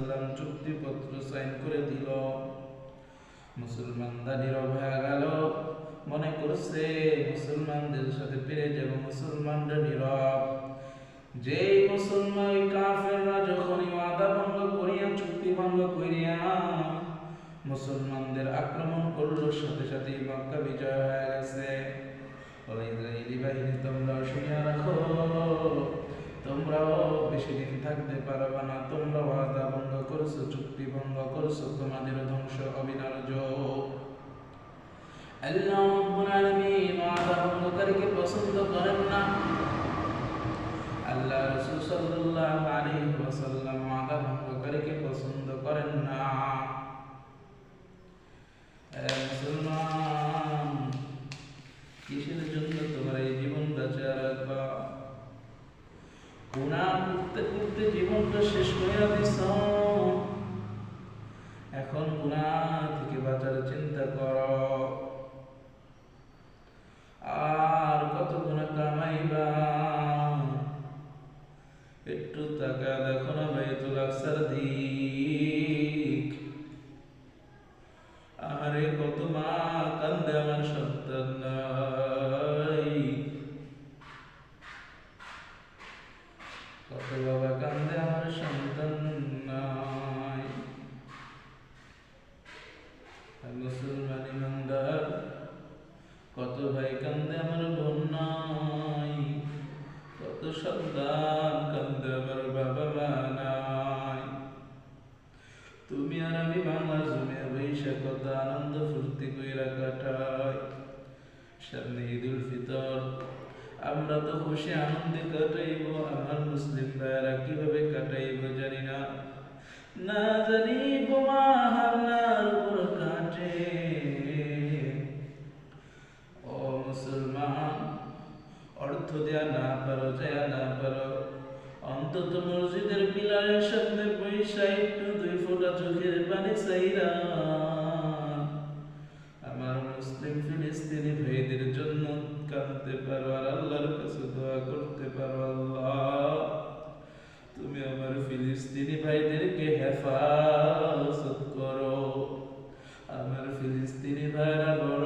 সাল্লাম চুক্তিপত্র সাইন করে দিল। মুসলমানরা নীরব হয়ে গেল, মনে করছে মুসলমানদের সাথে পেরে যাব। মুসলমানরা নীরব। যে মুসলমান কাফেররা যখনই ওয়াদা ভঙ্গ করিয়া চুক্তি ভঙ্গ করিয়া মুসলমানদের আক্রমণ করলো, সাথে সাথে মক্কা বিজয় হয়ে গেছে। ইসরায়েলি বাহিনী তোমরা শুনিয়া রাখো, তোমরাও বেশি দিন থাকতে পারবে না। তোমরা ওয়াদা ভঙ্গ করছো, চুক্তি ভঙ্গ করছো, তোমাদের ধ্বংস অবিনার্য। আল্লাহ রাব্বুল আলামিন ওয়াদা ভঙ্গকারীকে পছন্দ করেন না। আল্লাহ রাসূল সাল্লাল্লাহু আলাইহি ওয়াসাল্লাম ওয়াদা ভঙ্গকারীকে পছন্দ করেন না। মুসলমান, কিসের জন্য তোমার এই জীবন বাঁচিয়ে রাখবা? গুনাহ করতে করতে জীবনটা শেষ করে দিছ। এখন গুনাহ থেকে বাঁচার চিন্তা করো। আর কত গুনাহ কামাইবা? একটু তাকা দেখো না বাইতুল আকসার দিক। আরে কত মা কান্দে আমার সন্তান নাই, কত বাবা কান্দে আমার সন্তান নাই। মুসলমান ইমানদার, কত ভাই কান্দে আমার বোন নাই, কত সন্তান কান্দে আমার বাবা মা নাই। তুমি আর আমি বাংলার জমিনে বৈশা কত আনন্দ ফুর্তি কইরা কাটাই। সামনে ঈদুল ফিতর, আমরা তো খুশি আনন্দে কাটাইব। আমার মুসলিম ভাইয়েরা কিভাবে কাটাইব জানি না, না জানি বোমা হামলার উপর কাটে। ও মুসলমান, অর্থ দেয়া না পারো, দেয়া না পারো, অন্তত মসজিদের পিলারের সামনে পয়সা একটু 2 ফোঁটা চোখের পানি চাইরা আমার মুসলিম ফিলিস্তিনি ভাইদের জন্য কাঁদতে পারো, আর আল্লাহর কাছে দোয়া করতে পারো, আল্লাহ তুমি আমার ফিলিস্তিনি ভাইদেরকে হেফাজত করো। আমার ফিলিস্তিনি ভাইরা বড়